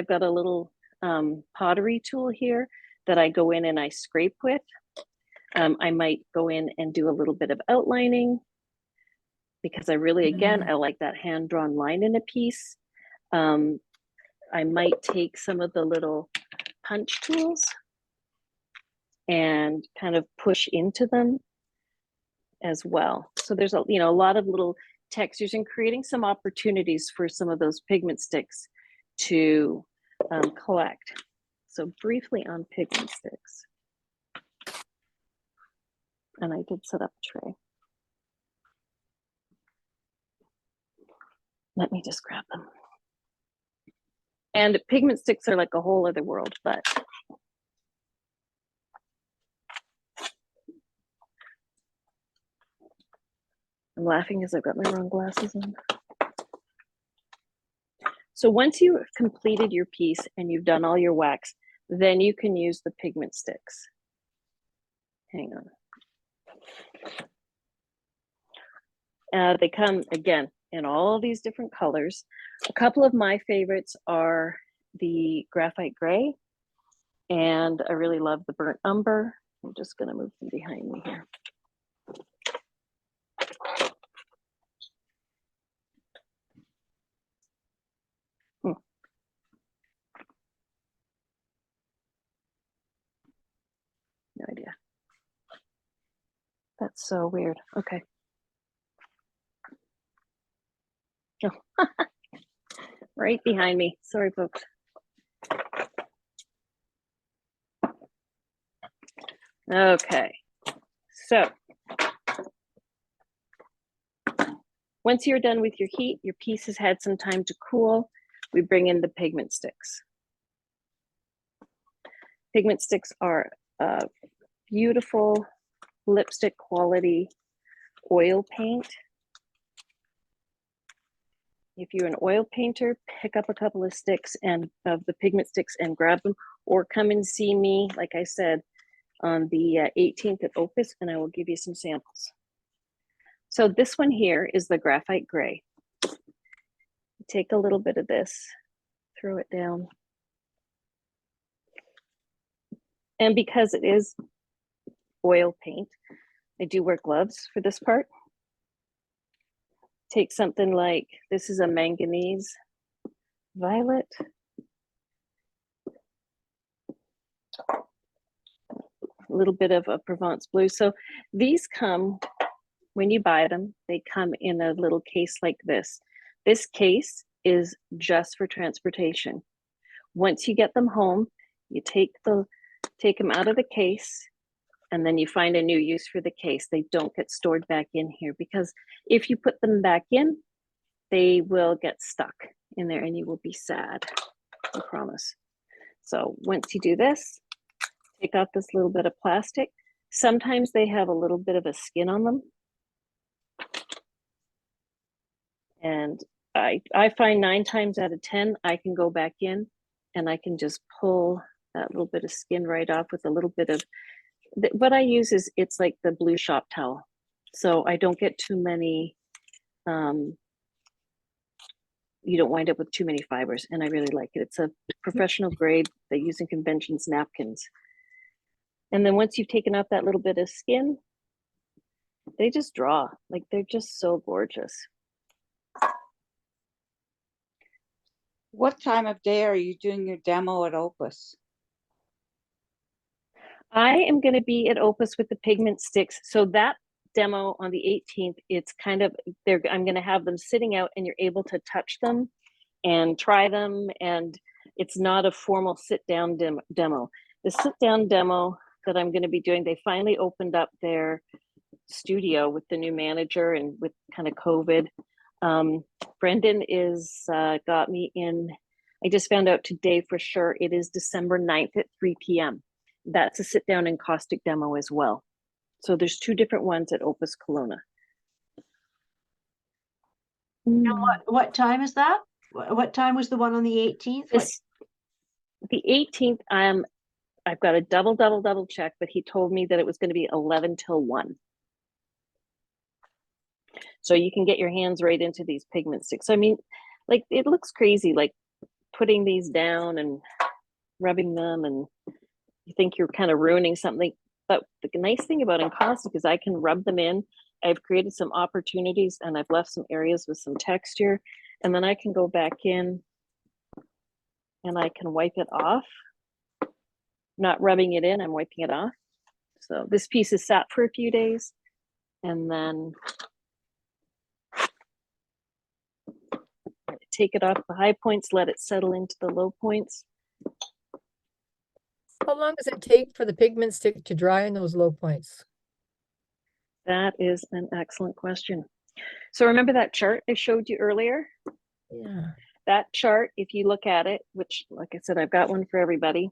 got a little pottery tool here that I go in and I scrape with. I might go in and do a little bit of outlining because I really, again, I like that hand-drawn line in a piece. I might take some of the little punch tools and kind of push into them as well. So there's a lot of little textures and creating some opportunities for some of those pigment sticks to collect. So briefly on pigment sticks. And I did set up a tray. Let me just grab them. And pigment sticks are like a whole other world, but I'm laughing because I've got my wrong glasses on. So once you've completed your piece and you've done all your wax, then you can use the pigment sticks. Hang on. They come, again, in all these different colors. A couple of my favorites are the graphite gray, and I really love the burnt umber. I'm just going to move them behind me here. That's so weird. Okay. Oh. Right behind me. Sorry, folks. Okay. So once you're done with your heat, your piece has had some time to cool, we bring in the pigment sticks. Pigment sticks are beautiful lipstick quality oil paint. If you're an oil painter, pick up a couple of sticks and of the pigment sticks and grab them, or come and see me, like I said, on the 18th at Opus, and I will give you some samples. So this one here is the graphite gray. Take a little bit of this, throw it down. And because it is oil paint, I do wear gloves for this part. Take something like, this is a manganese violet. A little bit of a Provence blue. So these come, when you buy them, they come in a little case like this. This case is just for transportation. Once you get them home, you take them out of the case, and then you find a new use for the case. They don't get stored back in here, because if you put them back in, they will get stuck in there and you will be sad, I promise. So once you do this, take out this little bit of plastic. Sometimes they have a little bit of a skin on them. And I find 9 times out of 10, I can go back in and I can just pull that little bit of skin right off with a little bit of, what I use is, it's like the blue shop towel. So I don't get too many, you don't wind up with too many fibers, and I really like it. It's a professional grade. They use in conventions napkins. And then once you've taken off that little bit of skin, they just draw, like they're just so gorgeous. What time of day are you doing your demo at Opus? I am going to be at Opus with the pigment sticks. So that demo on the 18th, it's kind of, I'm going to have them sitting out and you're able to touch them and try them. And it's not a formal sit down demo. The sit down demo that I'm going to be doing, they finally opened up their studio with the new manager and with kind of COVID. Brendan is got me in, I just found out today for sure, it is December 9th at 3 p.m. That's a sit down encaustic demo as well. So there's 2 different ones at Opus Kelowna. And what time is that? What time was the one on the 18th? The 18th, I've got a double check, but he told me that it was going to be 11 till 1. So you can get your hands right into these pigment sticks. I mean, like, it looks crazy, like putting these down and rubbing them, and you think you're kind of ruining something. But the nice thing about encaustic is I can rub them in. I've created some opportunities and I've left some areas with some texture, and then I can go back in and I can wipe it off. Not rubbing it in, I'm wiping it off. So this piece is sat for a few days, and then take it off the high points, let it settle into the low points. How long does it take for the pigment stick to dry in those low points? That is an excellent question. So remember that chart I showed you earlier? Yeah. That chart, if you look at it, which, like I said, I've got one for everybody,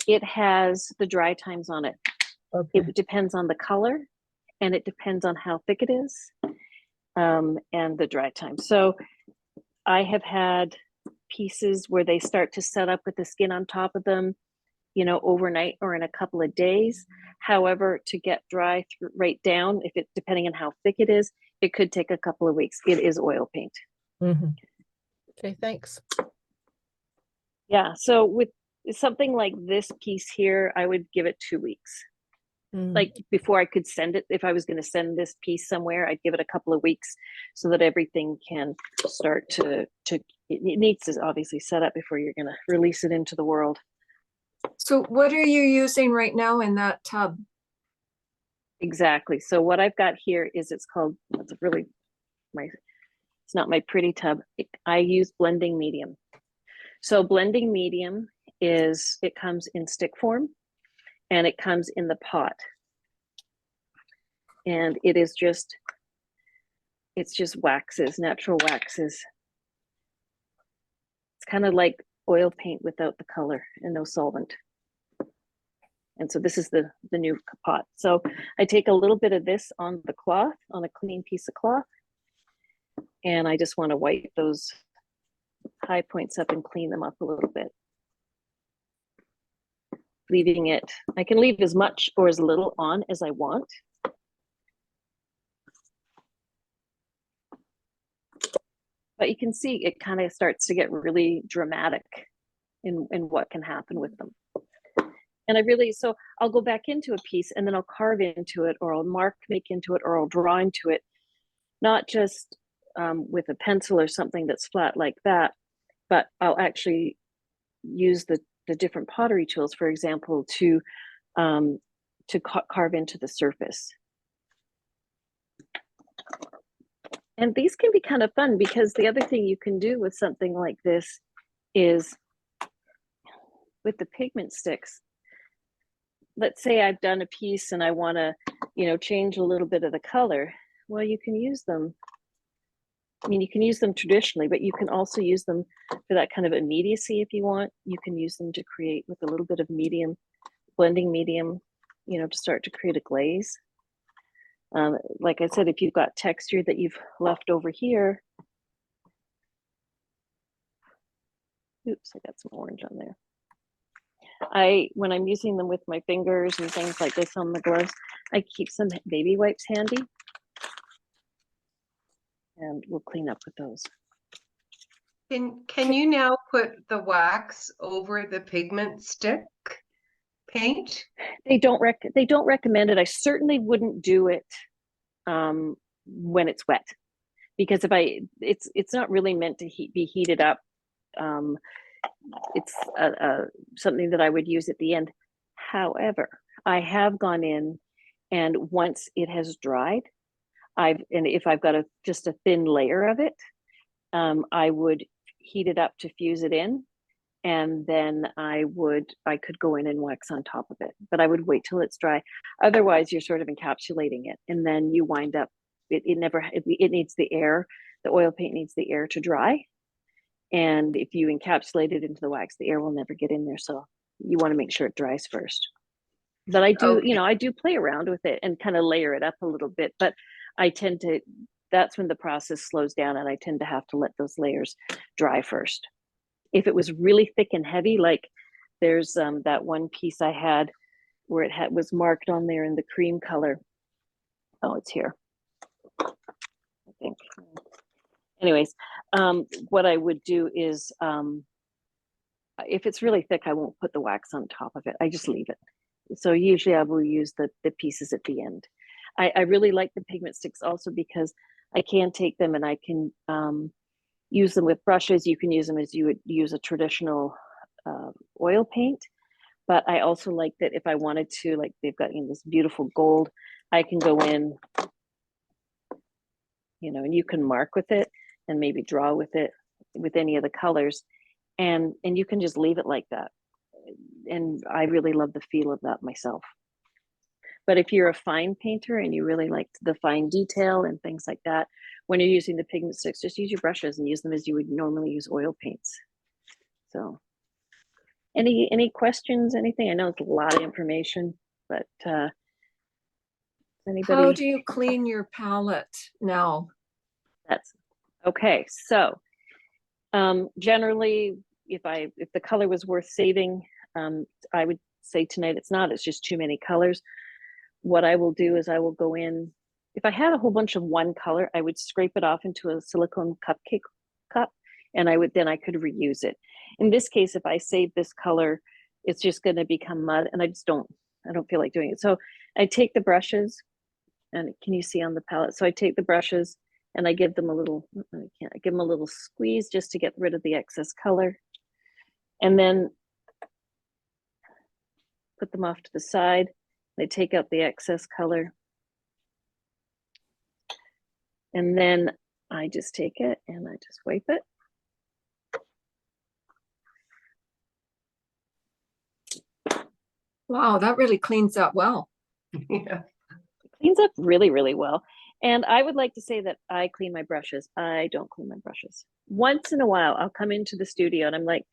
it has the dry times on it. Okay. It depends on the color, and it depends on how thick it is, and the dry time. So I have had pieces where they start to set up with the skin on top of them, you know, overnight or in a couple of days. However, to get dry right down, if it, depending on how thick it is, it could take a couple of weeks. It is oil paint. Mm-hmm. Okay, thanks. Yeah, so with something like this piece here, I would give it 2 weeks. Like before I could send it, if I was going to send this piece somewhere, I'd give it a couple of weeks so that everything can start to it needs to obviously set up before you're going to release it into the world. So what are you using right now in that tub? Exactly. So what I've got here is it's called, it's really it's not my pretty tub. I use blending medium. So blending medium is, it comes in stick form and it comes in the pot. And it is just, it's just waxes, natural waxes. It's kind of like oil paint without the color and no solvent. And so this is the new pot. So I take a little bit of this on the cloth, on a clean piece of cloth, and I just want to wipe those high points up and clean them up a little bit. Leaving it, I can leave as much or as little on as I want. But you can see it kind of starts to get really dramatic in what can happen with them. And I really, so I'll go back into a piece and then I'll carve into it, or I'll make into it, or I'll draw into it, not just with a pencil or something that's flat like that, but I'll actually use the different pottery tools, for example, to carve into the surface. And these can be kind of fun, because the other thing you can do with something like this is, with the pigment sticks, let's say I've done a piece and I want to, you know, change a little bit of the color. Well, you can use them. I mean, you can use them traditionally, but you can also use them for that kind of immediacy if you want. You can use them to create with a little bit of medium, blending medium, you know, to start to create a glaze. Like I said, if you've got texture that you've left over here. Oops, I got some orange on there. When I'm using them with my fingers and things like this on the gloves, I keep some baby wipes handy. And we'll clean up with those. Can you now put the wax over the pigment stick paint? They don't recommend it. I certainly wouldn't do it when it's wet, because it's not really meant to be heated up. It's something that I would use at the end. However, I have gone in, and once it has dried, and if I've got just a thin layer of it, I would heat it up to fuse it in, and then I could go in and wax on top of it, but I would wait till it's dry. Otherwise, you're sort of encapsulating it, and then you wind up, it needs the air, the oil paint needs the air to dry. And if you encapsulate it into the wax, the air will never get in there. So you want to make sure it dries first. But I do, Okay. you know, I do play around with it and kind of layer it up a little bit, but I tend to, that's when the process slows down, and I tend to have to let those layers dry first. If it was really thick and heavy, like there's that one piece I had where it was marked on there in the cream color. Oh, it's here, I think. Anyways, what I would do is, if it's really thick, I won't put the wax on top of it. I just leave it. So usually I will use the pieces at the end. I really like the pigment sticks also because I can take them and I can use them with brushes. You can use them as you would use a traditional oil paint. But I also like that if I wanted to, like they've got, you know, this beautiful gold, I can go in, you know, and you can mark with it and maybe draw with it with any of the colors, and you can just leave it like that. And I really love the feel of that myself. But if you're a fine painter and you really like the fine detail and things like that, when you're using the pigment sticks, just use your brushes and use them as you would normally use oil paints. So any questions, anything? I know it's a lot of information, but anybody? How do you clean your palette now? That's okay. So generally, if the color was worth saving, I would say tonight it's not. It's just too many colors. What I will do is I will go in. If I had a whole bunch of one color, I would scrape it off into a silicone cupcake cup, and I could reuse it. In this case, if I save this color, it's just going to become mud, and I don't feel like doing it. So I take the brushes, and can you see on the palette? So I take the brushes and I give them a little, I give them a little squeeze just to get rid of the excess color, and then put them off to the side. I take out the excess color, And then I just take it and I just wipe it. Wow, that really cleans up well. Yeah. It cleans up really, really well. And I would like to say that I clean my brushes. I don't clean my brushes. Once in a while, I'll come into the studio and I'm like,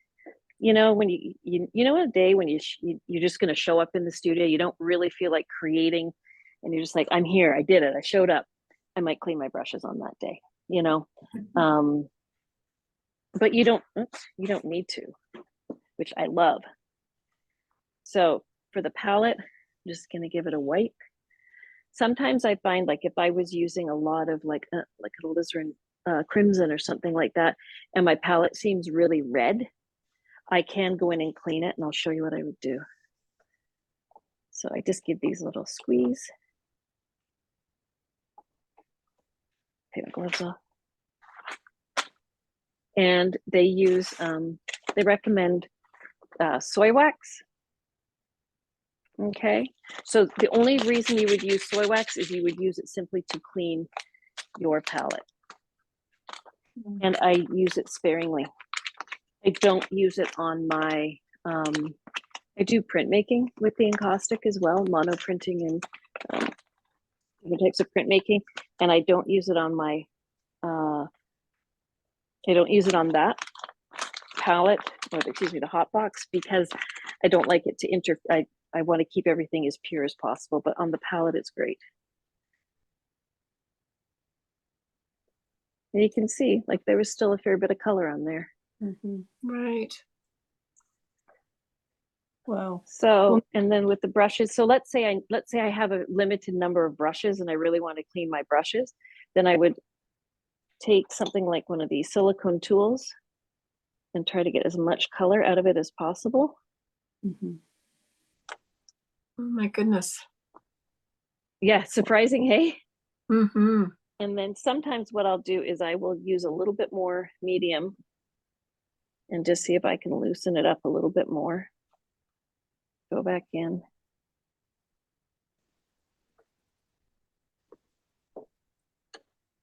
you know, when you know, a day when you're just going to show up in the studio, you don't really feel like creating, and you're just like, I'm here, I did it, I showed up. I might clean my brushes on that day, you know. But you don't need to, which I love. So for the palette, I'm just going to give it a wipe. Sometimes I find, like, if I was using a lot of like alizarin crimson or something like that, and my palette seems really red, I can go in and clean it, and I'll show you what I would do. So I just give these a little squeeze. Take my gloves off. And they use, they recommend soy wax. Okay, so the only reason you would use soy wax is you would use it simply to clean your palette. And I use it sparingly. I don't use it on my, I do printmaking with the encaustic as well, mono printing and different types of printmaking. And I don't use it on my, I don't use it on that palette, or excuse me, the hot box, because I don't like it to I want to keep everything as pure as possible, but on the palette, it's great. And you can see, like, there was still a fair bit of color on there. Right. Wow. So, and then with the brushes, so let's say I have a limited number of brushes and I really want to clean my brushes, then I would take something like one of these silicone tools and try to get as much color out of it as possible. Oh my goodness. Yeah, surprising, hey? Mm-hmm. And then sometimes what I'll do is I will use a little bit more medium and just see if I can loosen it up a little bit more. Go back in.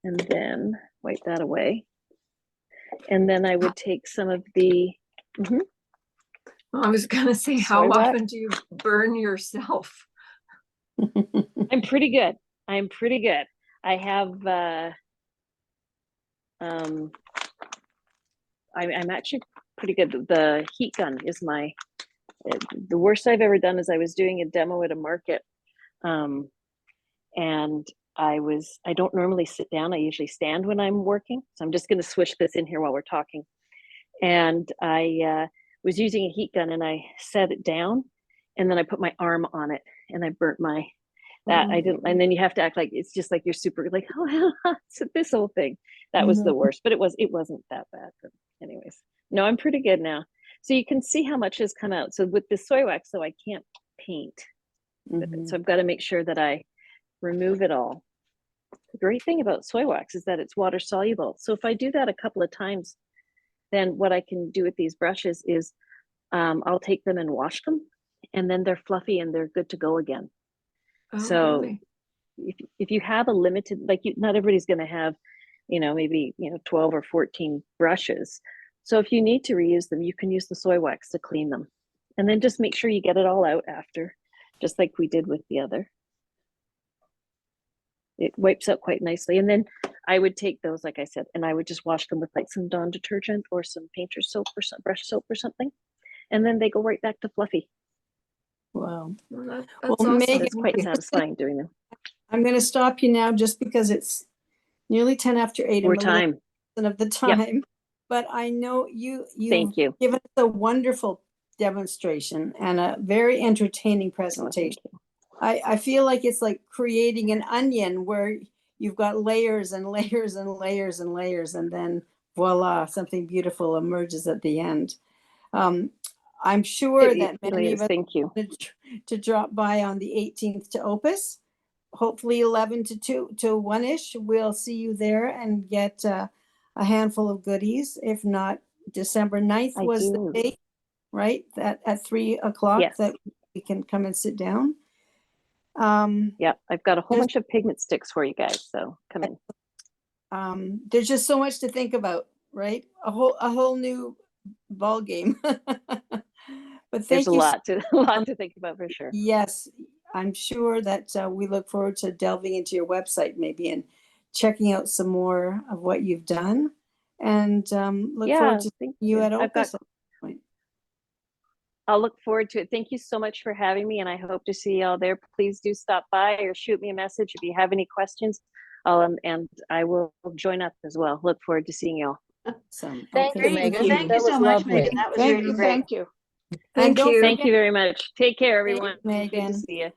And then wipe that away. And then I would take some of the, Well, I was gonna say, how often do you burn yourself? I'm pretty good. I'm pretty good. I have, I'm actually pretty good. The heat gun is my, the worst I've ever done is I was doing a demo at a market, and I don't normally sit down. I usually stand when I'm working. So I'm just going to switch this in here while we're talking. And I was using a heat gun and I set it down and then I put my arm on it and I burnt my, I didn't, and then you have to act like, it's just like you're super like, oh, so this whole thing, that was the worst, but it wasn't that bad. But anyways, no, I'm pretty good now. So you can see how much has come out. So with the soy wax, though, I can't paint with it. So I've got to make sure that I remove it all. The great thing about soy wax is that it's water soluble. So if I do that a couple of times, then what I can do with these brushes is I'll take them and wash them, and then they're fluffy and they're good to go again. Oh, So really? if you have a limited, like, not everybody's going to have, maybe 12 or 14 brushes. So if you need to reuse them, you can use the soy wax to clean them, and then just make sure you get it all out after, just like we did with the other. It wipes out quite nicely. And then I would take those, like I said, and I would just wash them with like some Dawn detergent or some painter's soap or some brush soap or something. And then they go right back to fluffy. Wow. Well, Well, awesome. Megan, It's quite satisfying doing them. I'm going to stop you now just because it's nearly 10 after 8. More time. Of the time, but I know you've given us a wonderful demonstration and a very entertaining presentation. I feel like it's like creating an onion where you've got layers and layers and layers and layers, and then voila, something beautiful emerges at the end. I'm sure that many of us to drop by on the 18th to Opus. Hopefully 11 to 1-ish. We'll see you there and get a handful of goodies. If not, December 9th was the date, right? That at 3 o'clock that we can come and sit down. Yeah, I've got a whole bunch of pigment sticks for you guys, so come in. there's just so much to think about, right? A whole new ball game. But there's thank a you. lot to think about for sure. Yes, I'm sure that we look forward to delving into your website maybe and checking out some more of what you've done, and look forward to seeing you at Opus at some point. I'll look forward to it. Thank you so much for having me, and I hope to see you all there. Please do stop by or shoot me a message if you have any questions. And I will join up as well. Look forward to seeing you all. Awesome. Thank you, Great. Megan. Thank That you so was much, lovely. Megan. That was Thank really you, great. thank you. Thank you. Thank you very much. Take care, everyone. Megan. Good to see you.